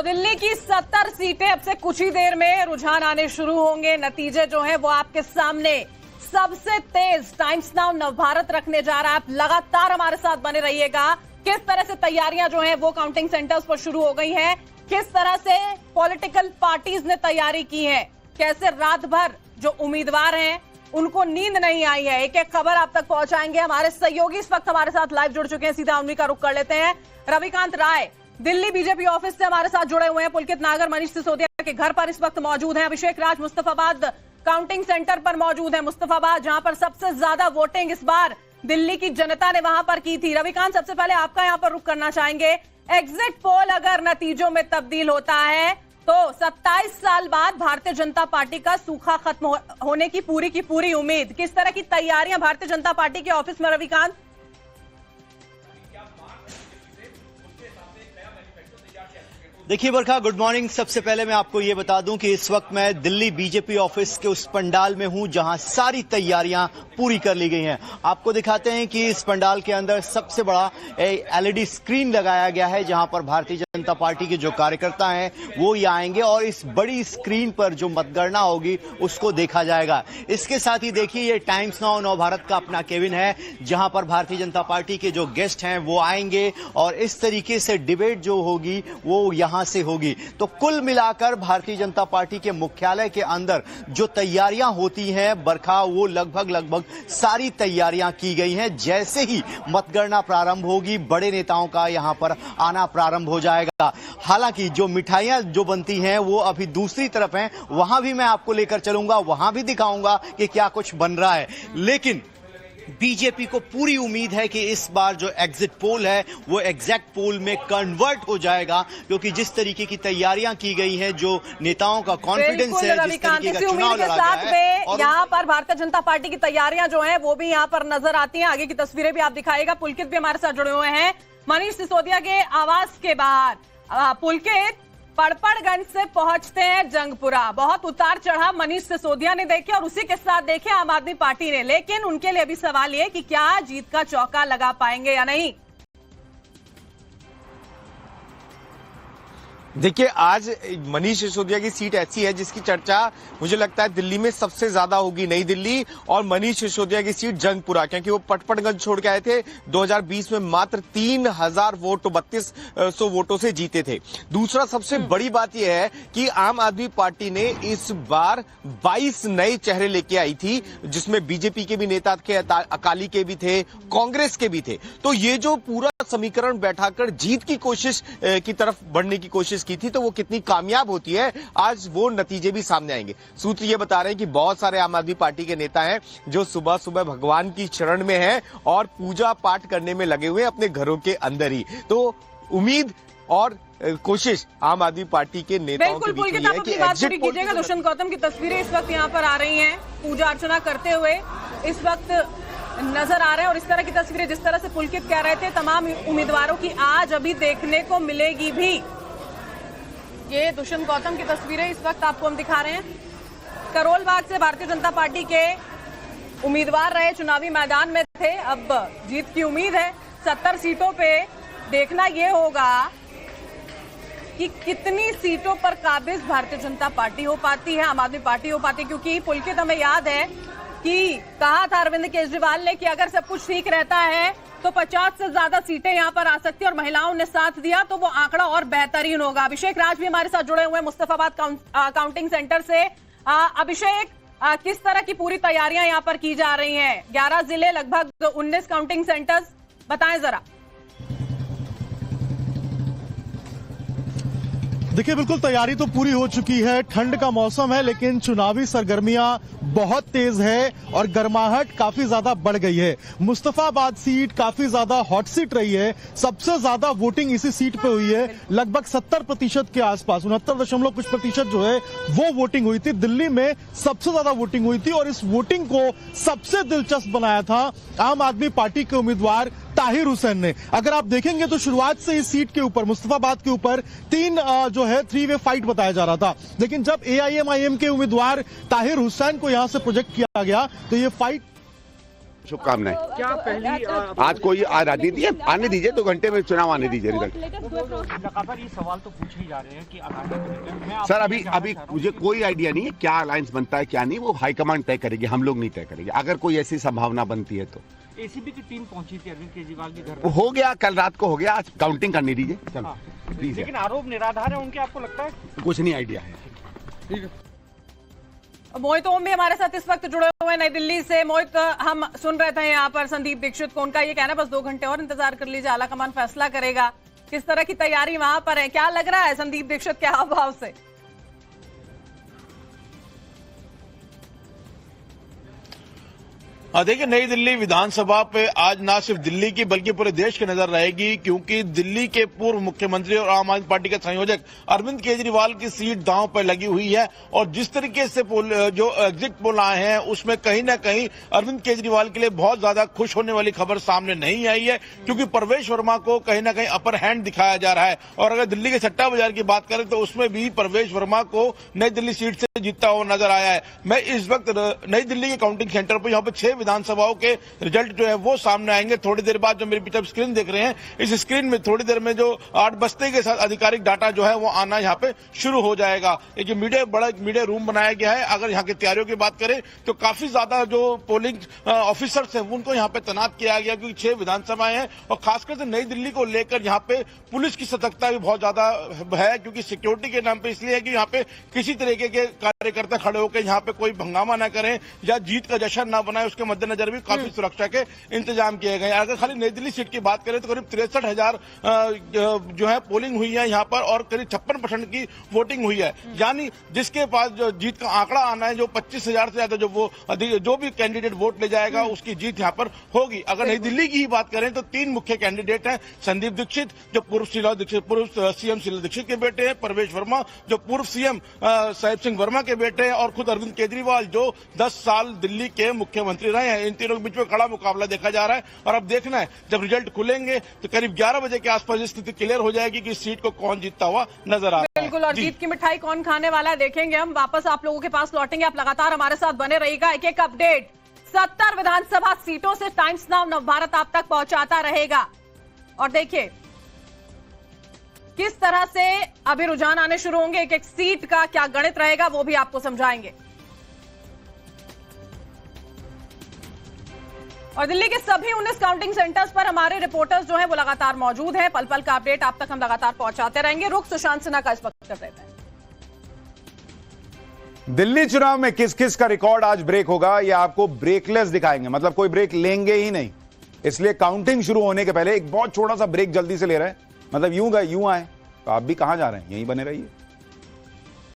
दिल्ली की 70 सीटें अब से कुछ ही देर में रुझान आने शुरू होंगे। नतीजे जो हैं वो आपके सामने। सबसे तेज टाइम्स नाउ नवभारत रखने जा रहा है। आप लगातार हमारे साथ बने रहिएगा। किस तरह से तैयारियां जो हैं वो काउंटिंग सेंटर्स पर शुरू हो गई हैं, किस तरह से पॉलिटिकल पार्टीज ने तैयारी की है, कैसे रात भर जो उम्मीदवार हैं उनको नींद नहीं आई है, एक एक खबर आप तक पहुंचाएंगे। हमारे सहयोगी इस वक्त हमारे साथ लाइव जुड़ चुके हैं, सीधा उन्हीं का रुख कर लेते हैं। रविकांत राय दिल्ली बीजेपी ऑफिस से हमारे साथ जुड़े हुए हैं। पुलकित नागर मनीष सिसोदिया के घर पर इस वक्त मौजूद हैं। अभिषेक राज मुस्तफाबाद काउंटिंग सेंटर पर मौजूद है। मुस्तफाबाद जहां पर सबसे ज्यादा वोटिंग इस बार दिल्ली की जनता ने वहां पर की थी। रविकांत, सबसे पहले आपका यहां पर रुख करना चाहेंगे। एग्जिट पोल अगर नतीजों में तब्दील होता है तो 27 साल बाद भारतीय जनता पार्टी का सूखा खत्म होने की पूरी उम्मीद। किस तरह की तैयारियां भारतीय जनता पार्टी के ऑफिस में रविकांत? देखिए बरखा, गुड मॉर्निंग। सबसे पहले मैं आपको ये बता दूं कि इस वक्त मैं दिल्ली बीजेपी ऑफिस के उस पंडाल में हूं जहां सारी तैयारियां पूरी कर ली गई हैं। आपको दिखाते हैं कि इस पंडाल के अंदर सबसे बड़ा एलईडी स्क्रीन लगाया गया है जहां पर भारतीय जनता पार्टी के जो कार्यकर्ता हैं वो ये आएंगे और इस बड़ी स्क्रीन पर जो मतगणना होगी उसको देखा जाएगा। इसके साथ ही देखिए ये टाइम्स नाउ नवभारत का अपना केबिन है जहां पर भारतीय जनता पार्टी के जो गेस्ट हैं वो आएंगे और इस तरीके से डिबेट जो होगी वो यहां से होगी। तो कुल मिलाकर भारतीय जनता पार्टी के मुख्यालय के अंदर जो तैयारियां होती हैं बरखा, वो लगभग सारी तैयारियां की गई हैं। जैसे ही मतगणना प्रारंभ होगी बड़े नेताओं का यहां पर आना प्रारंभ हो जाएगा। हालांकि जो मिठाइयां जो बनती हैं वो अभी दूसरी तरफ हैं, वहां भी मैं आपको लेकर चलूंगा, वहां भी दिखाऊंगा कि क्या कुछ बन रहा है। लेकिन बीजेपी को पूरी उम्मीद है कि इस बार जो एग्जिट पोल है वो एग्जैक्ट पोल में कन्वर्ट हो जाएगा, क्योंकि जिस तरीके की तैयारियां की गई हैं, जो नेताओं का कॉन्फिडेंस है, जिस तरीके का चुनाव लड़ा गया है, और यहाँ पर भारतीय जनता पार्टी की तैयारियां जो हैं वो भी यहाँ पर नजर आती हैं। आगे की तस्वीरें भी आप दिखाएगा। पुलकित भी हमारे साथ जुड़े हुए हैं मनीष सिसोदिया के आवास के बाहर। पुलकित, पड़पड़गंज से पहुंचते हैं जंगपुरा। बहुत उतार चढ़ाव मनीष सिसोदिया ने देखे और उसी के साथ देखे आम आदमी पार्टी ने, लेकिन उनके लिए भी सवाल ये कि क्या जीत का चौका लगा पाएंगे या नहीं। देखिए, आज मनीष सिसोदिया की सीट ऐसी है जिसकी चर्चा मुझे लगता है दिल्ली में सबसे ज्यादा होगी। नई दिल्ली और मनीष सिसोदिया की सीट जंगपुरा, क्योंकि वो पटपड़गंज छोड़ के आए थे। 2020 में मात्र 3000 वोट 3200 वोटों से जीते थे। दूसरा सबसे बड़ी बात यह है कि आम आदमी पार्टी ने इस बार 22 नए चेहरे लेके आई थी, जिसमें बीजेपी के भी नेता थे, अकाली के भी थे, कांग्रेस के भी थे। तो ये जो पूरा समीकरण बैठाकर जीत की कोशिश की तरफ बढ़ने की कोशिश की थी, तो वो कितनी कामयाब होती है, आज वो नतीजे भी सामने आएंगे। सूत्र ये बता रहे हैं कि बहुत सारे आम आदमी पार्टी के नेता हैं जो सुबह सुबह भगवान की शरण में हैं और पूजा पाठ करने में लगे हुए हैं अपने घरों के अंदर ही। तो उम्मीद और कोशिश आम आदमी पार्टी के नेताओं के बीच में है कि एग्जिट पोल कीजिएगा। दुष्यंत गौतम की तस्वीरें इस वक्त यहाँ पर आ रही हैं, पूजा अर्चना करते हुए इस वक्त नजर आ रहे हैं। और इस तरह की तस्वीरें जिस तरह से पुलकित कह रहे थे, तमाम उम्मीदवारों की आज अभी देखने को मिलेगी भी। ये दुष्यंत गौतम की तस्वीरें इस वक्त आपको हम दिखा रहे हैं। करोल बाग से भारतीय जनता पार्टी के उम्मीदवार रहे, चुनावी मैदान में थे, अब जीत की उम्मीद है। 70 सीटों पे देखना यह होगा कि कितनी सीटों पर काबिज भारतीय जनता पार्टी हो पाती है, आम आदमी पार्टी हो पाती है। क्योंकि पुलकित, हमें याद है कि कहा था अरविंद केजरीवाल ने कि अगर सब कुछ ठीक रहता है तो 50 से ज्यादा सीटें यहां पर आ सकती है, और महिलाओं ने साथ दिया तो वो आंकड़ा और बेहतरीन होगा। अभिषेक राज भी हमारे साथ जुड़े हुए हैं मुस्तफाबाद काउंटिंग सेंटर से। अभिषेक, किस तरह की पूरी तैयारियां यहां पर की जा रही हैं? 11 जिले, लगभग 19 काउंटिंग सेंटर्स, बताएं जरा। देखिए, बिल्कुल तैयारी तो पूरी हो चुकी है। ठंड का मौसम है, लेकिन चुनावी सरगर्मियां बहुत तेज है और गर्माहट काफी ज्यादा बढ़ गई है। मुस्तफाबाद सीट काफी ज्यादा हॉट सीट रही है। सबसे ज्यादा वोटिंग इसी सीट पे हुई है, लगभग 70% के आसपास, 69 कुछ प्रतिशत जो है वो वोटिंग हुई थी। दिल्ली में सबसे ज्यादा वोटिंग हुई थी और इस वोटिंग को सबसे दिलचस्प बनाया था आम आदमी पार्टी के उम्मीदवार ताहिर हुसैन ने। अगर आप देखेंगे तो शुरुआत से इस सीट के ऊपर, मुस्तफाबाद के ऊपर, 3 वे फाइट बताया जा रहा था, लेकिन जब एआईएमआईएम के उम्मीदवार ताहिर हुसैन को यहां से प्रोजेक्ट किया गया तो ये फाइट शुभकामनाएं। क्या पहली आज कोई राजनीति है, आने दीजिए, 2 घंटे में चुनाव आने दीजिए रिजल्ट। लगातार ये सवाल तो पूछे ही जा रहे हैं कि अलायंस को लेकर मैं सर अभी मुझे कोई आइडिया नहीं है क्या अलायंस बनता है क्या नहीं, वो हाईकमांड तय करेगी, हम लोग नहीं तय करेंगे। अगर कोई ऐसी संभावना बनती है तो एसीबी की टीम पहुंची थी अरविंद केजरीवाल के घर वो हो गया, कल रात को हो गया, आज काउंटिंग करने दीजिए। चलो प्लीज, लेकिन आरोप निराधार है उनके, आपको लगता है? कुछ नहीं आइडिया है। मोहित ओम भी हमारे साथ इस वक्त जुड़े हुए हैं नई दिल्ली से। मोहित, हम सुन रहे थे यहाँ पर संदीप दीक्षित को, उनका ये कहना बस 2 घंटे और इंतजार कर लीजिए, आलाकमान फैसला करेगा। किस तरह की तैयारी वहां पर है, क्या लग रहा है संदीप दीक्षित के हाव भाव से? देखिए, नई दिल्ली विधानसभा पे आज ना सिर्फ दिल्ली की बल्कि पूरे देश की नजर रहेगी, क्योंकि दिल्ली के पूर्व मुख्यमंत्री और आम आदमी पार्टी के संयोजक अरविंद केजरीवाल की सीट दांव पर लगी हुई है। और जिस तरीके से जो एग्जिट पोल आए हैं उसमें कहीं ना कहीं अरविंद केजरीवाल के लिए बहुत ज्यादा खुश होने वाली खबर सामने नहीं आई है, क्योंकि परवेश वर्मा को कहीं ना कहीं अपर हैंड दिखाया जा रहा है। और अगर दिल्ली के सट्टा बाजार की बात करें तो उसमें भी परवेश वर्मा को नई दिल्ली सीट से जीतता हुआ नजर आया है। मैं इस वक्त नई दिल्ली के काउंटिंग सेंटर पर, यहाँ पर 6 विधानसभाओं के रिजल्ट जो है वो सामने आएंगे थोड़ी देर बाद। जो मेरे पीछे स्क्रीन देख रहे हैं, इस स्क्रीन में थोड़ी देर में जो 8 बजते के साथ आधिकारिक डाटा जो है वो आना यहाँ पे शुरू हो जाएगा। एक बड़ा मीडिया रूम बनाया गया है। अगर यहाँ की तैयारियों की बात करें तो काफी ज्यादा जो पोलिंग ऑफिसर्स हैं उनको यहाँ पे तैनात किया गया, क्योंकि 6 विधानसभाएं हैं और खासकर से नई दिल्ली को लेकर यहाँ पे पुलिस की सतर्कता भी बहुत ज्यादा है, क्योंकि सिक्योरिटी के नाम पे इसलिए है कि यहाँ पे किसी तरीके के कार्यकर्ता खड़े होकर यहाँ पे कोई हंगामा ना करें या जीत का जश्न ना बनाए, उसके मद्देनजर भी काफी सुरक्षा के इंतजाम किए गए। अगर खाली नई दिल्ली सीट की बात करें तो करीब 63,000 जो है पोलिंग हुई है यहाँ पर और करीब 56% की वोटिंग हुई है। यानी जिसके पास जो जीत का आंकड़ा आना है, जो 25,000 से ज्यादा जो भी कैंडिडेट वोट ले जाएगा उसकी जीत यहाँ पर होगी। अगर नई दिल्ली की ही बात करें तो 3 मुख्य कैंडिडेट हैं। संदीप दीक्षित जो पूर्व सीएम शीला दीक्षित के बेटे हैं, परवेश वर्मा जो पूर्व सीएम साहिब सिंह वर्मा के बेटे हैं, और खुद अरविंद केजरीवाल जो 10 साल दिल्ली के मुख्यमंत्री रहे हैं। इन तीनों के बीच में कड़ा मुकाबला देखा जा रहा है और अब देखना है जब रिजल्ट खुलेंगे तो करीब 11 बजे के आसपास स्थिति क्लियर हो जाएगी कि इस सीट को कौन जीतता हुआ नजर आ रहा है। बिल्कुल, और जीत की मिठाई कौन खाने वाला है देखेंगे। हम वापस आप लोगों के पास लौटेंगे, आप लगातार हमारे साथ बने रहिएगा। एक अपडेट 70 विधानसभा सीटों से टाइम्स नाउ नवभारत आप तक पहुंचाता रहेगा। और देखिए किस तरह से अभी रुझान आने शुरू होंगे, एक सीट का क्या गणित रहेगा वो भी आपको समझाएंगे। और दिल्ली के सभी 19 काउंटिंग सेंटर्स पर हमारे रिपोर्टर्स जो हैं वो लगातार मौजूद हैं। पल पल का अपडेट आप तक हम लगातार पहुंचाते रहेंगे। रुख सुशांत सिन्हा का इस वक्त कर देते हैं। दिल्ली चुनाव में किस किस का रिकॉर्ड आज ब्रेक होगा, ये आपको ब्रेकलेस दिखाएंगे, मतलब कोई ब्रेक लेंगे ही नहीं। इसलिए काउंटिंग शुरू होने के पहले एक बहुत छोटा सा ब्रेक जल्दी से ले रहे हैं, मतलब यूं गए यूं आए। तो आप भी कहां जा रहे हैं, यहीं बने रहिए।